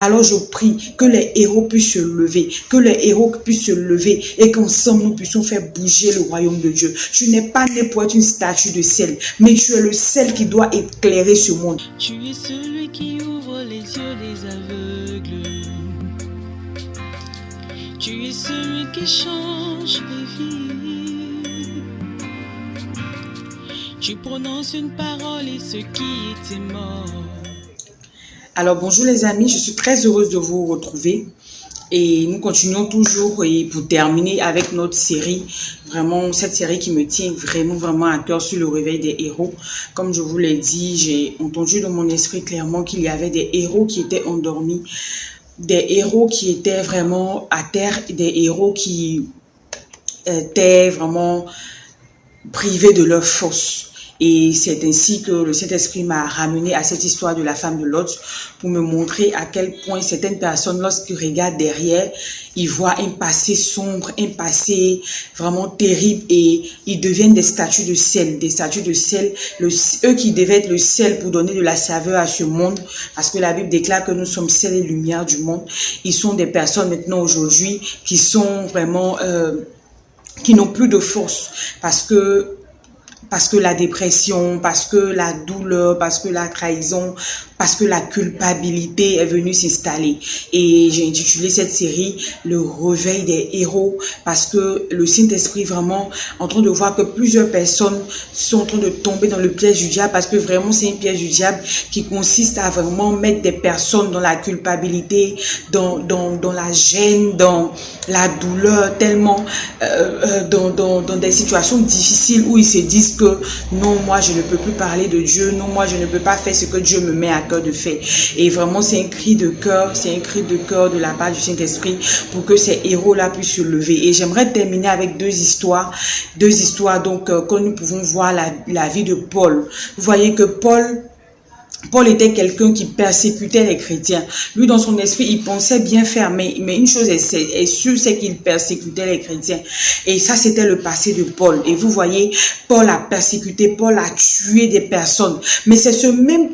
Alors je prie que les héros puissent se lever, et qu'ensemble nous puissions faire bouger le royaume de Dieu. Tu n'es pas né pour être une statue de sel, mais tu es le sel qui doit éclairer ce monde. Tu es celui qui ouvre les yeux des aveugles. Tu es celui qui change les vies. Tu prononces une parole et ceux qui étaient morts. Alors bonjour les amis, je suis très heureuse de vous retrouver et nous continuons toujours et pour terminer avec notre série, vraiment cette série qui me tient vraiment à cœur sur le réveil des héros. Comme je vous l'ai dit, j'ai entendu dans mon esprit clairement qu'il y avait des héros qui étaient endormis, des héros qui étaient vraiment à terre, des héros qui étaient vraiment privés de leur force. Et c'est ainsi que le Saint-Esprit m'a ramené à cette histoire de la femme de Lot pour me montrer à quel point certaines personnes, lorsqu'ils regardent derrière, ils voient un passé sombre, un passé vraiment terrible et ils deviennent des statues de sel. Des statues de sel, eux qui devaient être le sel pour donner de la saveur à ce monde, parce que la Bible déclare que nous sommes sel et lumière du monde. Ils sont des personnes maintenant aujourd'hui qui sont vraiment, qui n'ont plus de force parce que la dépression, parce que la douleur, parce que la trahison, parce que la culpabilité est venue s'installer. Et j'ai intitulé cette série « Le réveil des héros » parce que le Saint-Esprit vraiment en train de voir que plusieurs personnes sont en train de tomber dans le piège du diable, parce que vraiment c'est un piège du diable qui consiste à vraiment mettre des personnes dans la culpabilité, dans la gêne, dans la douleur, tellement dans des situations difficiles où ils se disent que non, moi je ne peux plus parler de Dieu, non, moi je ne peux pas faire ce que Dieu me met à cœur de faire. Et vraiment c'est un cri de cœur, de la part du Saint-Esprit pour que ces héros-là puissent se lever. Et j'aimerais terminer avec deux histoires donc que nous pouvons voir la vie de Paul. Vous voyez que Paul était quelqu'un qui persécutait les chrétiens. Lui, dans son esprit, il pensait bien faire, mais une chose est sûre, c'est qu'il persécutait les chrétiens. Et ça, c'était le passé de Paul. Et vous voyez, Paul a persécuté, Paul a tué des personnes. Mais c'est ce même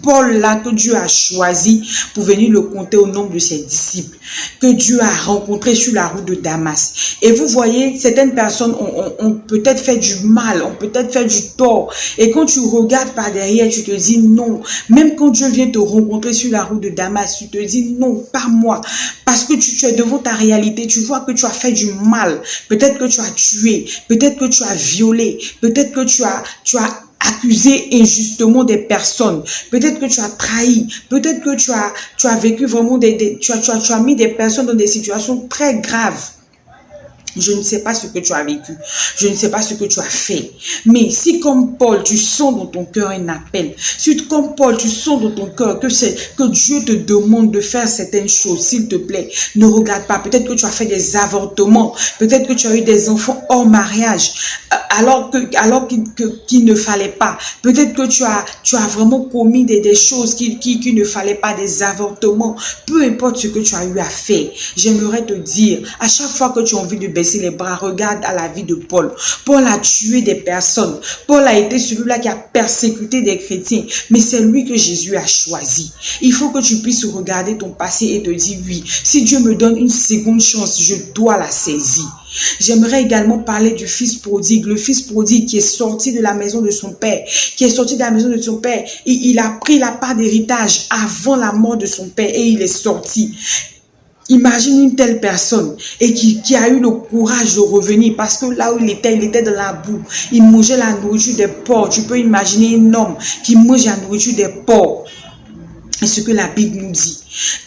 Paul-là que Dieu a choisi pour venir le compter au nombre de ses disciples, que Dieu a rencontré sur la route de Damas. Et vous voyez, certaines personnes ont peut-être fait du mal, ont peut-être fait du tort. Et quand tu regardes par derrière, tu te dis non. Même quand Dieu vient te rencontrer sur la route de Damas, tu te dis non, pas moi. Parce que tu es devant ta réalité, tu vois que tu as fait du mal. Peut-être que tu as tué, peut-être que tu as violé, peut-être que tu as accusé injustement des personnes, peut-être que tu as trahi, peut-être que tu as vécu vraiment tu as mis des personnes dans des situations très graves. Je ne sais pas ce que tu as vécu, je ne sais pas ce que tu as fait, mais si comme Paul, tu sens dans ton cœur un appel, si comme Paul, tu sens dans ton cœur que Dieu te demande de faire certaines choses, s'il te plaît, ne regarde pas. Peut-être que tu as fait des avortements, peut-être que tu as eu des enfants hors mariage, alors qu'il ne fallait pas. Peut-être que tu as vraiment commis des choses qui ne fallait pas, des avortements. Peu importe ce que tu as eu à faire, j'aimerais te dire, à chaque fois que tu as envie de baisser les bras, regarde à la vie de Paul. Paul a tué des personnes. Paul a été celui-là qui a persécuté des chrétiens. Mais c'est lui que Jésus a choisi. Il faut que tu puisses regarder ton passé et te dire oui, si Dieu me donne une seconde chance, je dois la saisir. J'aimerais également parler du fils prodigue. Le fils prodigue qui est sorti de la maison de son père. Il a pris la part d'héritage avant la mort de son père et il est sorti. Imagine une telle personne et qui a eu le courage de revenir, parce que là où il était dans la boue. Il mangeait la nourriture des porcs. Tu peux imaginer un homme qui mange la nourriture des porcs. C'est ce que la Bible nous dit.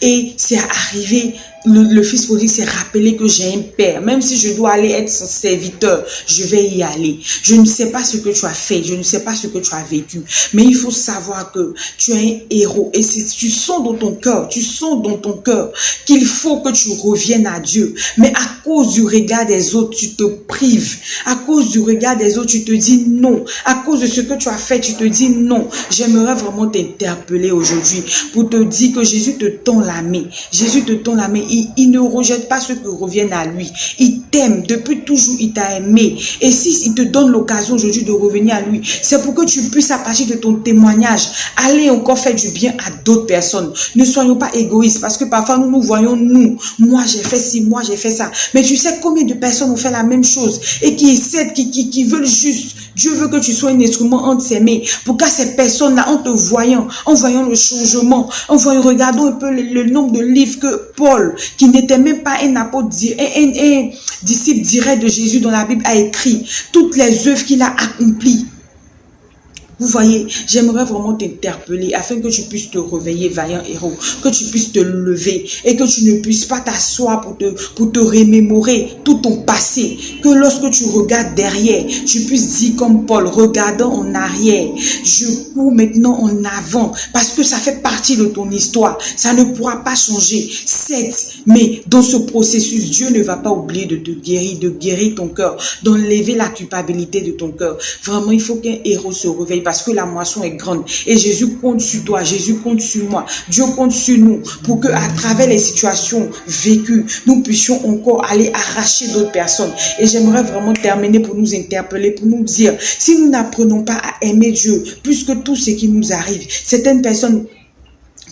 Et c'est arrivé, le fils prodigue s'est rappelé que j'ai un père. Même si je dois aller être son serviteur, je vais y aller. Je ne sais pas ce que tu as fait, je ne sais pas ce que tu as vécu. Mais il faut savoir que tu es un héros. Et si tu sens dans ton cœur, qu'il faut que tu reviennes à Dieu. Mais à cause du regard des autres, tu te prives. À cause du regard des autres, tu te dis non. À cause de ce que tu as fait, tu te dis non. J'aimerais vraiment t'interpeller aujourd'hui pour te dire que Jésus te tend la main. Jésus te tend la main. Il ne rejette pas ceux qui reviennent à lui. Il t'aime. Depuis toujours, il t'a aimé. Et s'il te donne l'occasion aujourd'hui de revenir à lui, c'est pour que tu puisses, à partir de ton témoignage, aller encore faire du bien à d'autres personnes. Ne soyons pas égoïstes, parce que parfois nous voyons nous. Moi, j'ai fait ci, moi, j'ai fait ça. Mais tu sais combien de personnes ont fait la même chose et qui essaient, qui veulent juste. Dieu veut que tu sois un instrument entre ses mains. Pour qu'à ces personnes-là, en te voyant, en voyant le changement, regardons un peu le nombre de livres que Paul, qui n'était même pas un apôtre, un disciple direct de Jésus dans la Bible, a écrit. Toutes les œuvres qu'il a accomplies. Vous voyez, j'aimerais vraiment t'interpeller afin que tu puisses te réveiller, vaillant héros, que tu puisses te lever et que tu ne puisses pas t'asseoir pour te remémorer tout ton passé. Que lorsque tu regardes derrière, tu puisses dire comme Paul, regardant en arrière, je cours maintenant en avant parce que ça fait partie de ton histoire. Ça ne pourra pas changer. Certes, mais dans ce processus, Dieu ne va pas oublier de guérir ton cœur, d'enlever la culpabilité de ton cœur. Vraiment, il faut qu'un héros se réveille parce que la moisson est grande et Jésus compte sur toi, Jésus compte sur moi, Dieu compte sur nous pour que à travers les situations vécues, nous puissions encore aller arracher d'autres personnes. Et j'aimerais vraiment terminer pour nous interpeller, pour nous dire, si nous n'apprenons pas à aimer Dieu plus que tout ce qui nous arrive, certaines personnes,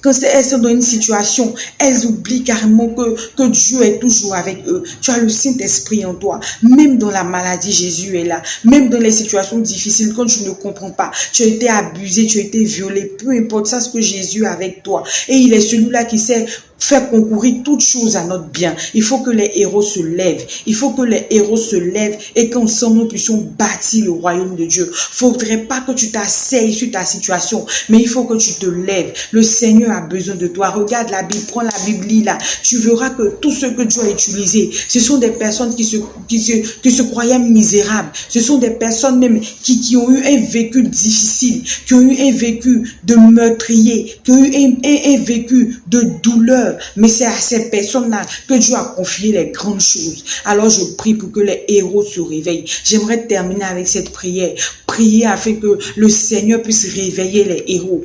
quand elles sont dans une situation, elles oublient carrément que Dieu est toujours avec eux. Tu as le Saint-Esprit en toi. Même dans la maladie, Jésus est là. Même dans les situations difficiles, quand tu ne comprends pas, tu as été abusé, tu as été violé, peu importe, ça, ce que Jésus est avec toi. Et il est celui-là qui sait faire concourir toutes choses à notre bien. Il faut que les héros se lèvent. Il faut que les héros se lèvent et qu'ensemble nous puissions bâtir le royaume de Dieu. Faudrait pas que tu t'asseyes sur ta situation, mais il faut que tu te lèves. Le Seigneur a besoin de toi. Regarde la Bible, prends la Bible, lis là. Tu verras que tout ce que Dieu a utilisé, ce sont des personnes qui se croyaient misérables. Ce sont des personnes même qui ont eu un vécu difficile, qui ont eu un vécu de meurtrier, qui ont eu un vécu de douleur. Mais c'est à ces personnes-là que Dieu a confié les grandes choses. Alors je prie pour que les héros se réveillent. J'aimerais terminer avec cette prière. Prier afin que le Seigneur puisse réveiller les héros.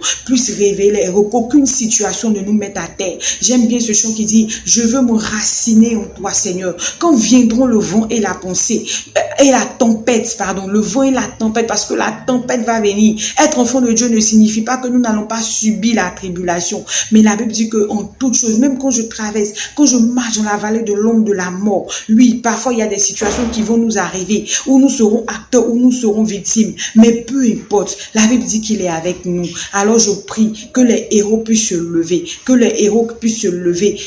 Qu'aucune situation ne nous mette à terre. J'aime bien ce chant qui dit, je veux me raciner en toi, Seigneur. Quand viendront le vent et la pensée, et la tempête, pardon, le vent et la tempête, parce que la tempête va venir. Être enfant de Dieu ne signifie pas que nous n'allons pas subir la tribulation. Mais la Bible dit que en toute chose, même quand je traverse, quand je marche dans la vallée de l'ombre de la mort, oui, parfois il y a des situations qui vont nous arriver, où nous serons acteurs, où nous serons victimes. Mais peu importe, la Bible dit qu'il est avec nous. Alors je prie que les héros puissent se lever,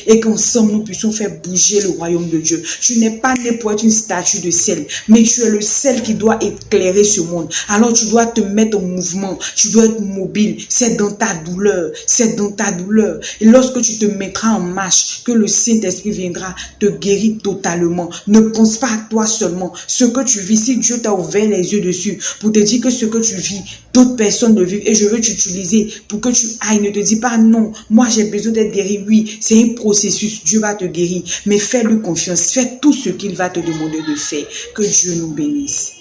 et qu'ensemble nous puissions faire bouger le royaume de Dieu. Tu n'es pas né pour être une statue de sel, mais tu es le sel qui doit éclairer ce monde. Alors tu dois te mettre en mouvement, tu dois être mobile. C'est dans ta douleur, Et lorsque tu te mettras en marche, que le Saint-Esprit viendra te guérir totalement. Ne pense pas à toi seulement. Ce que tu vis, si Dieu t'a ouvert les yeux dessus pour te dire que ce que tu vis, d'autres personnes le vivent et je veux t'utiliser pour que tu ailles. Ne te dis pas non, moi j'ai besoin d'être guéri. Oui, c'est un processus, Dieu va te guérir, mais fais-lui confiance, fais tout ce qu'il va te demander de faire. Que Dieu nous bénisse.